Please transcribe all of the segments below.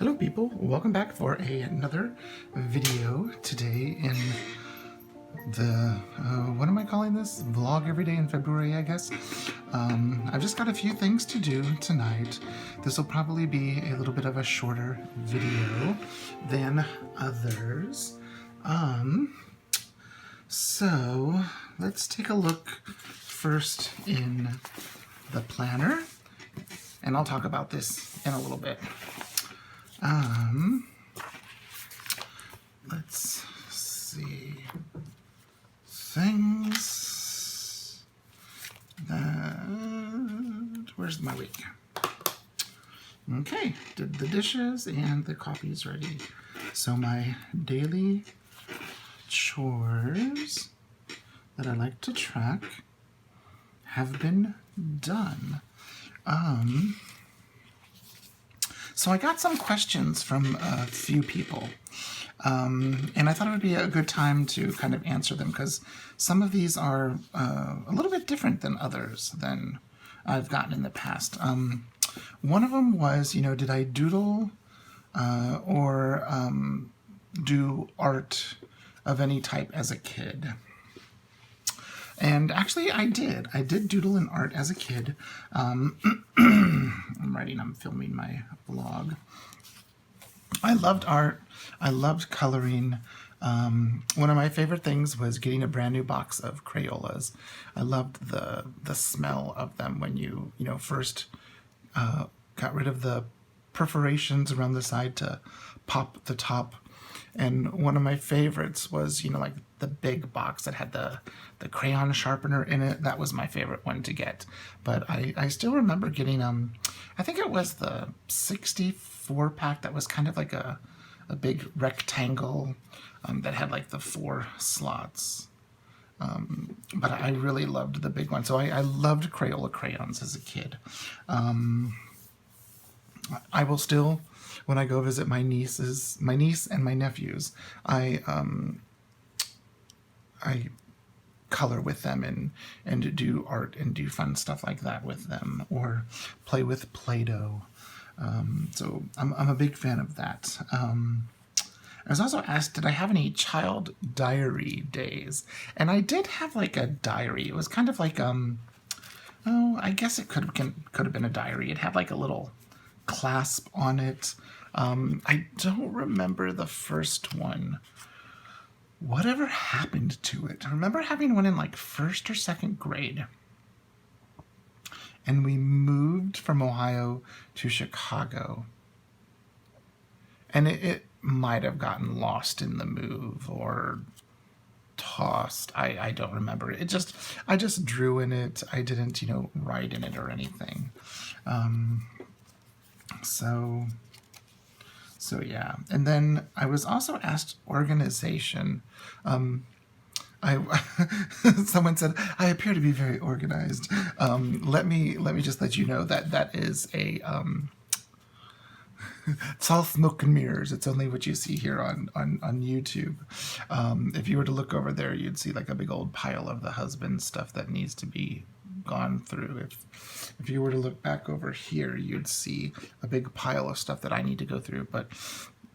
Hello people, welcome back for another video today in the, what am I calling this? Vlog every day in February, I guess. I've just got a few things to do tonight. This will probably be a little bit of a shorter video than others. So let's take a look first in the planner, and I'll talk about this in a little bit. Let's see. Things that, where's my week? Okay, did the dishes and the coffee's ready. So my daily chores that I like to track have been done. So I got some questions from a few people, and I thought it would be a good time to kind of answer them because some of these are a little bit different than others than I've gotten in the past. One of them was, did I doodle or do art of any type as a kid? And actually, I did. I did doodle in art as a kid. I'm filming my vlog. I loved art. I loved coloring. One of my favorite things was getting a brand new box of Crayolas. I loved the smell of them when you first got rid of the perforations around the side to pop the top. And one of my favorites was, like the big box that had the crayon sharpener in it. That was my favorite one to get. But I still remember getting, I think it was the 64 pack that was kind of like a big rectangle that had like the 4 slots. But I really loved the big one. So I loved Crayola crayons as a kid. I will still, when I go visit my niece and my nephews, I color with them and do art and do fun stuff like that with them, or play with Play-Doh. So I'm a big fan of that. I was also asked, did I have any child diary days? And I did have like a diary. It was kind of like, I guess it could have been a diary. It had like a little clasp on it. I don't remember the first one. Whatever happened to it? I remember having one in like 1st or 2nd grade. And we moved from Ohio to Chicago. And it might have gotten lost in the move or tossed. I don't remember. I just drew in it. I didn't, write in it or anything. So yeah. And then I was also asked organization. Someone said, I appear to be very organized. Let me just let you know that is a, it's all smoke and mirrors. It's only what you see here on YouTube. If you were to look over there, you'd see like a big old pile of the husband stuff that needs to be gone through. If you were to look back over here, you'd see a big pile of stuff that I need to go through. But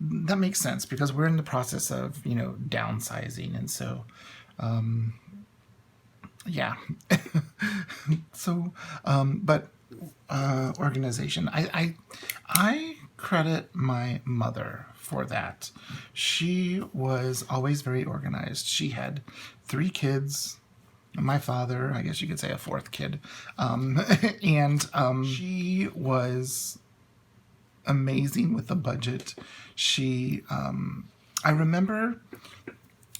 that makes sense because we're in the process of, downsizing. And so, yeah. So, but organization. I credit my mother for that. She was always very organized. She had 3 kids. My father, I guess you could say a 4th kid. And she was amazing with the budget. I remember,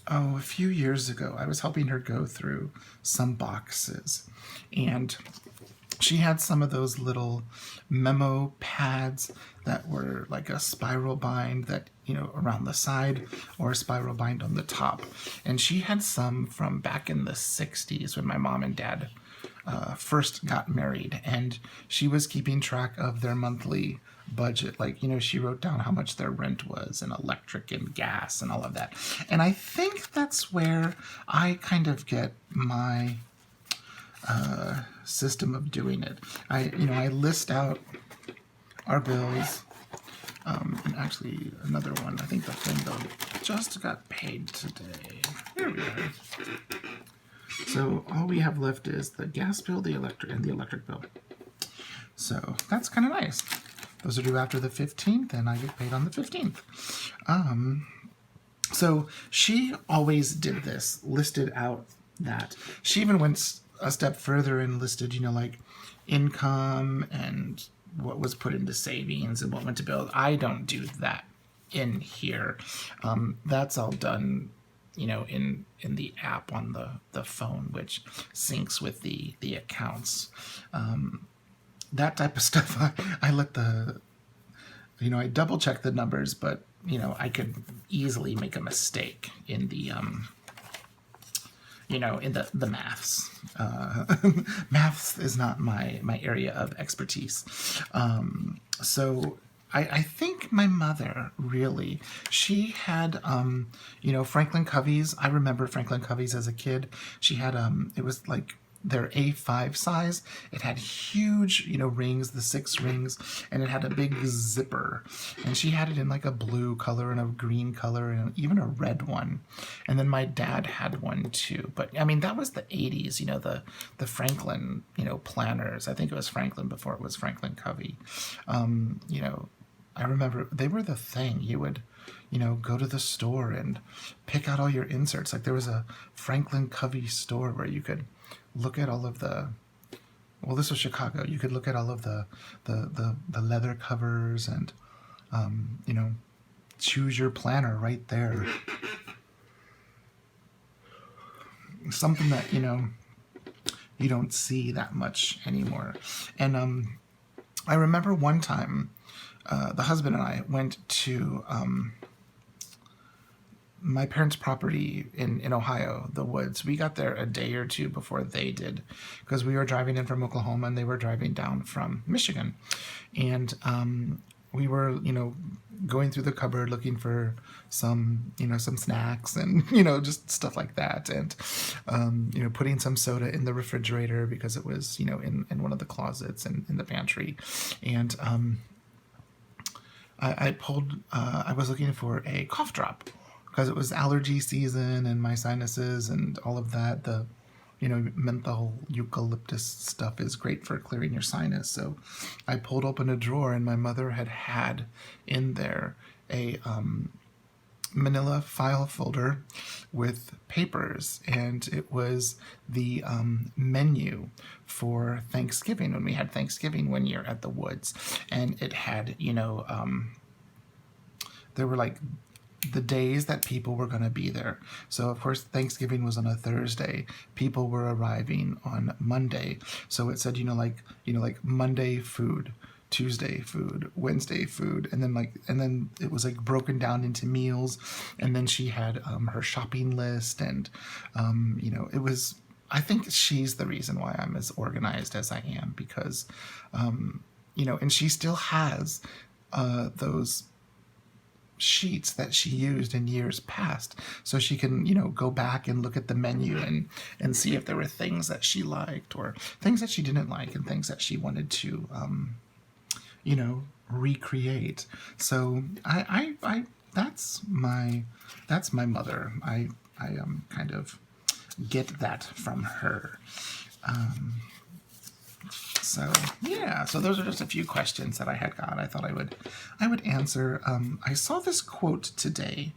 a few years ago, I was helping her go through some boxes. And she had some of those little memo pads that were like a spiral bind that, around the side, or a spiral bind on the top. And she had some from back in the 60s when my mom and dad first got married. And she was keeping track of their monthly budget. Like, she wrote down how much their rent was and electric and gas and all of that. And I think that's where I kind of get my system of doing it. I list out our bills And actually, another one. I think the thing though just got paid today. Here we are. So all we have left is the gas bill, the electric bill. So that's kind of nice. Those are due after the 15th, and I get paid on the 15th. So she always did this, listed out that. She even went a step further and listed, like income and what was put into savings and what went to bills. I don't do that in here. That's all done, in the app on the phone, which syncs with the accounts. That type of stuff, I let I double check the numbers, but I could easily make a mistake in the in the maths. Maths is not my area of expertise. So I think my mother really, she had, Franklin Covey's. I remember Franklin Covey's as a kid. She had, it was like their A5 size. It had huge, rings, the 6 rings, and it had a big zipper. And she had it in like a blue color and a green color and even a red one. And then my dad had one too. But I mean, that was the 80s, the Franklin, planners. I think it was Franklin before it was Franklin Covey. I remember they were the thing. You would, go to the store and pick out all your inserts. Like there was a Franklin Covey store where you could look at all of this was Chicago. You could look at all of the leather covers and, choose your planner right there. Something that, you don't see that much anymore. And I remember one time, the husband and I went to my parents' property in Ohio, the woods. We got there a day or two before they did because we were driving in from Oklahoma and they were driving down from Michigan. And we were, going through the cupboard looking for some snacks and, just stuff like that. And, putting some soda in the refrigerator because it was, in one of the closets and in the pantry. And I was looking for a cough drop because it was allergy season and my sinuses and all of that. The, menthol eucalyptus stuff is great for clearing your sinus. So I pulled open a drawer and my mother had in there a manila file folder with papers, and it was the menu for Thanksgiving when we had Thanksgiving one year at the woods. And it had, there were like the days that people were going to be there. So of course Thanksgiving was on a Thursday. People were arriving on Monday. So it said, like Monday food, Tuesday food, Wednesday food, and then it was like broken down into meals. And then she had her shopping list, and it was, I think she's the reason why I'm as organized as I am, because and she still has those sheets that she used in years past, so she can go back and look at the menu and see if there were things that she liked or things that she didn't like and things that she wanted to recreate. So I that's my mother. I kind of get that from her. So yeah, so those are just a few questions that I had got. I thought I would answer. I saw this quote today.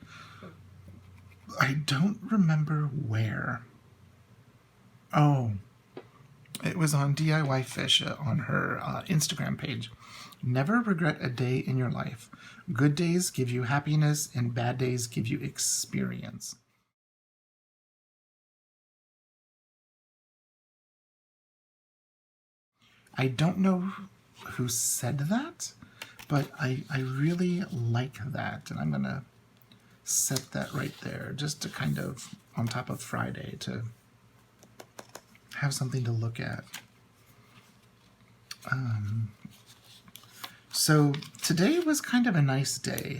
I don't remember where. Oh, it was on DIY Fish on her Instagram page. Never regret a day in your life. Good days give you happiness and bad days give you experience. I don't know who said that, but I really like that. And I'm going to set that right there just to kind of on top of Friday to have something to look at. So today was kind of a nice day.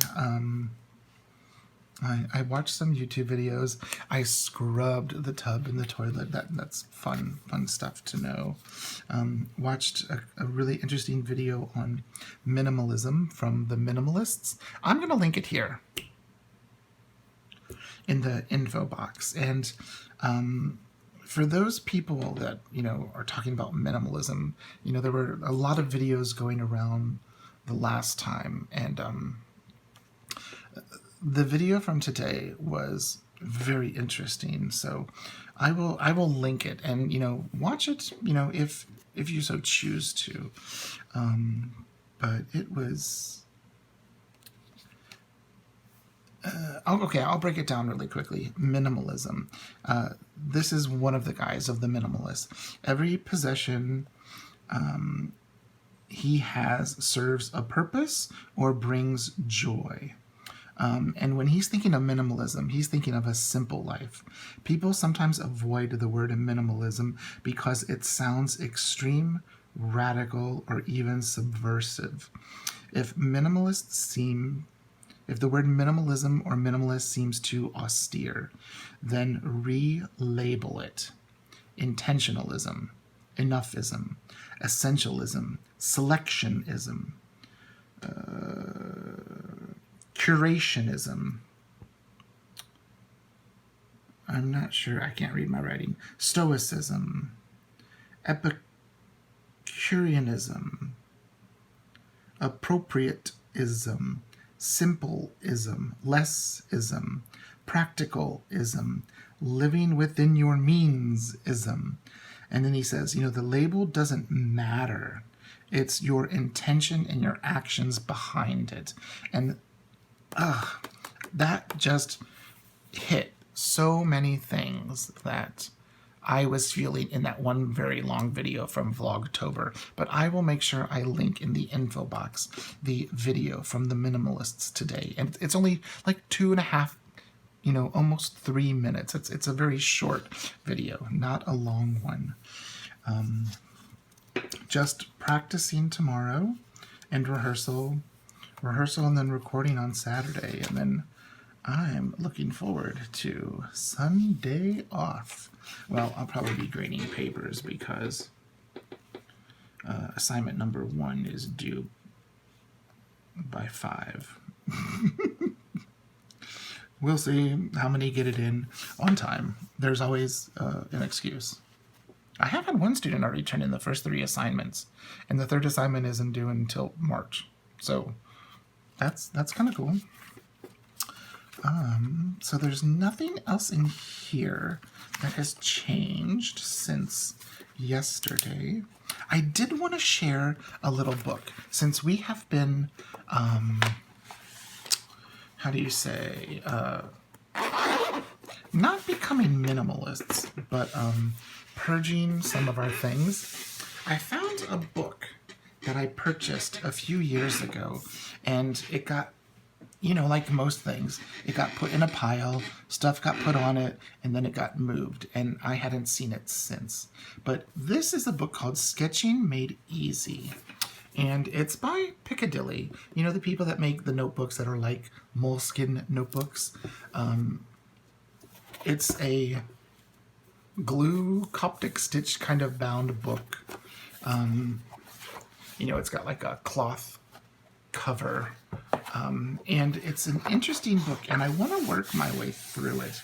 I watched some YouTube videos. I scrubbed the tub in the toilet. That's fun stuff to know. Watched a really interesting video on minimalism from the Minimalists. I'm going to link it here in the info box. And for those people that, are talking about minimalism, there were a lot of videos going around the last time, and the video from today was very interesting. So I will link it, and watch it, if you so choose to. But it was okay, I'll break it down really quickly. Minimalism. This is one of the guys of the Minimalists. Every possession he has serves a purpose or brings joy. And when he's thinking of minimalism, he's thinking of a simple life. People sometimes avoid the word minimalism because it sounds extreme, radical, or even subversive. If the word minimalism or minimalist seems too austere, then relabel it intentionalism, enoughism, essentialism, selectionism, curationism. I'm not sure, I can't read my writing. Stoicism, Epicureanism, appropriatism, simpleism, lessism, practicalism, living within your means-ism. And then he says, the label doesn't matter. It's your intention and your actions behind it. And that just hit so many things that I was feeling in that one very long video from Vlogtober. But I will make sure I link in the info box the video from the Minimalists today. And it's only like 2.5, almost 3 minutes. It's a very short video, not a long one. Just practicing tomorrow and rehearsal, and then recording on Saturday. And then I'm looking forward to Sunday off. Well, I'll probably be grading papers because assignment number 1 is due by 5. We'll see how many get it in on time. There's always an excuse. I have had one student already turn in the first 3 assignments, and the 3rd assignment isn't due until March. So that's kind of cool. So there's nothing else in here that has changed since yesterday. I did want to share a little book, since we have been, how do you say, not becoming minimalists, but purging some of our things. I found a book that I purchased a few years ago, and it got, like most things, it got put in a pile, stuff got put on it, and then it got moved, and I hadn't seen it since. But this is a book called Sketching Made Easy, and it's by Piccadilly. The people that make the notebooks that are like moleskin notebooks. It's a glue Coptic stitch kind of bound book. It's got like a cloth cover. And it's an interesting book, and I want to work my way through it.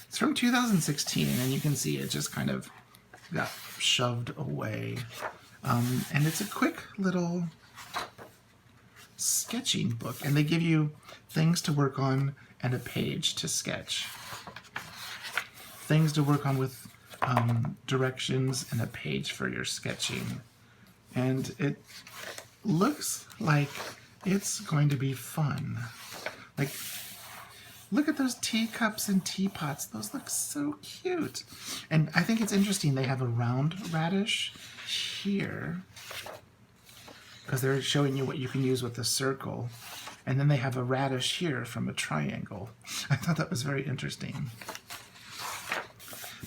It's from 2016, and you can see it just kind of got shoved away. And it's a quick little sketching book, and they give you things to work on and a page to sketch. Things to work on with directions and a page for your sketching. And it looks like it's going to be fun. Like, look at those teacups and teapots. Those look so cute. And I think it's interesting they have a round radish here, because they're showing you what you can use with a circle. And then they have a radish here from a triangle. I thought that was very interesting.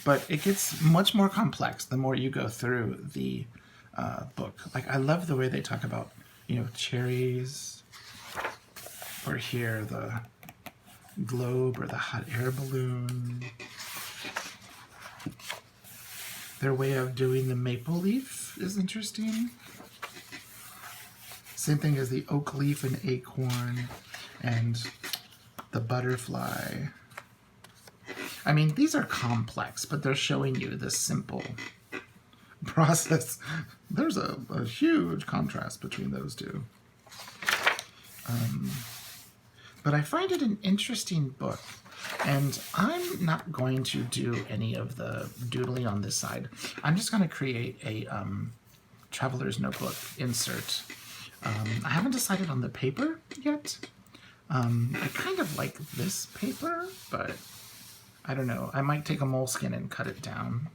But it gets much more complex the more you go through the book. Like, I love the way they talk about, cherries, or here the globe or the hot air balloon. Their way of doing the maple leaf is interesting. Same thing as the oak leaf and acorn and the butterfly. I mean, these are complex, but they're showing you this simple process. There's a huge contrast between those two. But I find it an interesting book, and I'm not going to do any of the doodling on this side. I'm just going to create a traveler's notebook insert. I haven't decided on the paper yet. I kind of like this paper, but I don't know. I might take a moleskin and cut it down.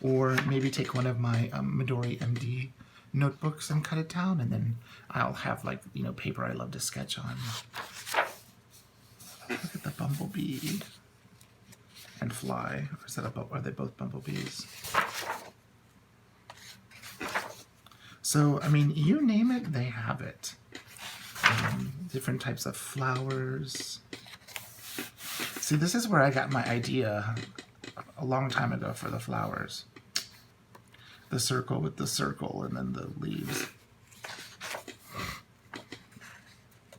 Or maybe take one of my Midori MD notebooks and cut it down, and then I'll have, like, you know, paper I love to sketch on. Look at the bumblebee and fly. Or is that are they both bumblebees? So, I mean, you name it, they have it. Different types of flowers. See, this is where I got my idea a long time ago for the flowers. The circle with the circle and then the leaves.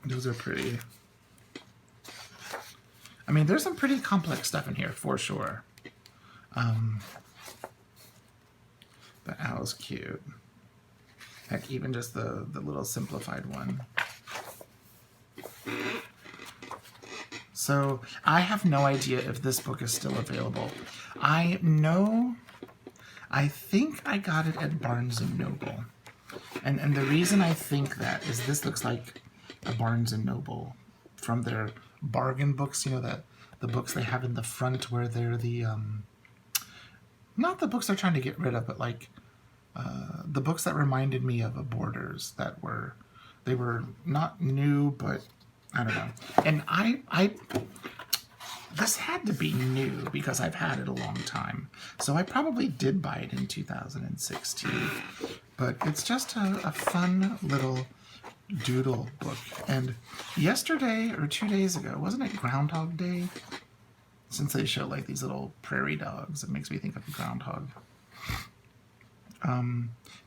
Those are pretty. I mean, there's some pretty complex stuff in here, for sure. The owl's cute. Heck, even just the little simplified one. So, I have no idea if this book is still available. I think I got it at Barnes & Noble. And the reason I think that is this looks like a Barnes & Noble from their bargain books, you know, that the books they have in the front where they're the, not the books they're trying to get rid of, but like the books that reminded me of Borders that they were not new, but I don't know. And I this had to be new because I've had it a long time. So I probably did buy it in 2016. But it's just a fun little doodle book. And yesterday or 2 days ago, wasn't it Groundhog Day? Since they show like these little prairie dogs, it makes me think of a groundhog.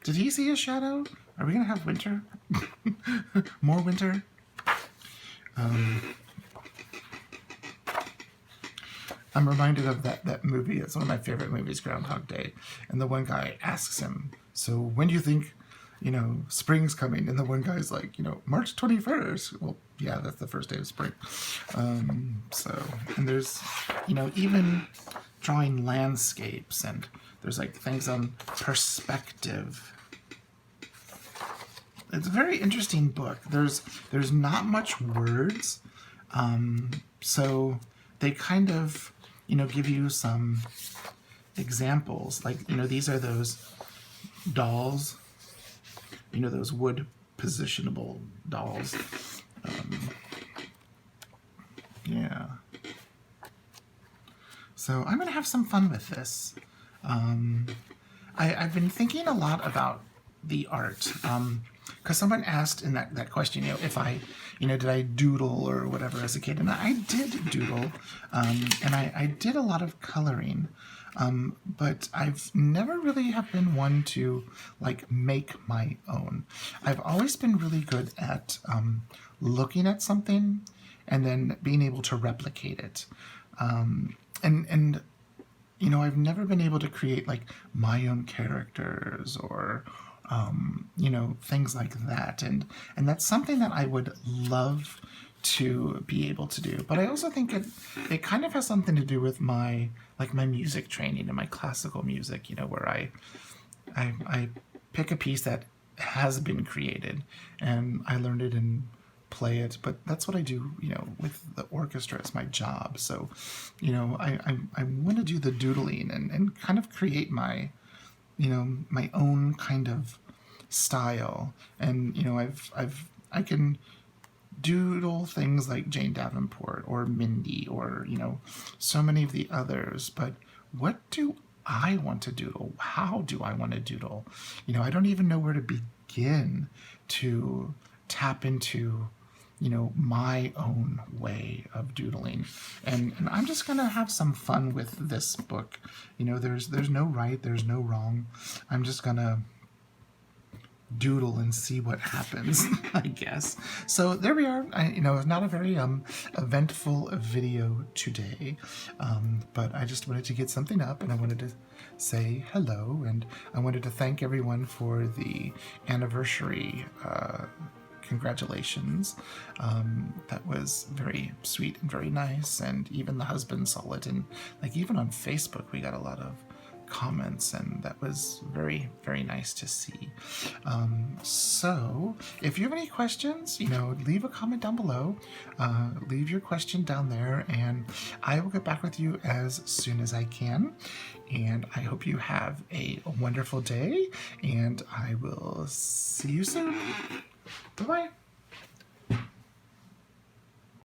Did he see a shadow? Are we gonna have winter? More winter? I'm reminded of that movie. It's one of my favorite movies, Groundhog Day. And the one guy asks him, so when do you think, you know, spring's coming? And the one guy's like, you know, March 21st. Well, yeah, that's the first day of spring. So, and there's, you know, even drawing landscapes, and there's like things on perspective. It's a very interesting book. There's not much words, so they kind of, you know, give you some examples. Like, you know, these are those dolls, you know, those wood positionable dolls. Yeah. So I'm gonna have some fun with this. I've been thinking a lot about the art. Because someone asked in that question, you know, if I, you know, did I doodle or whatever as a kid? And I did doodle, and I did a lot of coloring, but I've never really have been one to, like, make my own. I've always been really good at looking at something and then being able to replicate it. And you know, I've never been able to create, like, my own characters or you know, things like that. And that's something that I would love to be able to do. But I also think it kind of has something to do with my music training and my classical music, you know, where I pick a piece that has been created and I learned it and play it. But that's what I do, you know, with the orchestra. It's my job. So, you know, I want to do the doodling and kind of create my, you know, my own kind of style. And, you know, I can doodle things like Jane Davenport or Mindy or, you know, so many of the others. But what do I want to doodle? How do I want to doodle? You know, I don't even know where to begin to tap into, my own way of doodling. And I'm just going to have some fun with this book. There's no right, there's no wrong. I'm just going to doodle and see what happens, I guess. So there we are. It's not a very eventful video today, but I just wanted to get something up, and I wanted to say hello, and I wanted to thank everyone for the anniversary congratulations. That was very sweet and very nice, and even the husband saw it, and even on Facebook we got a lot of comments, and that was very, very nice to see. So if you have any questions, leave a comment down below. Leave your question down there, and I will get back with you as soon as I can. And I hope you have a wonderful day, and I will see you soon. Bye-bye.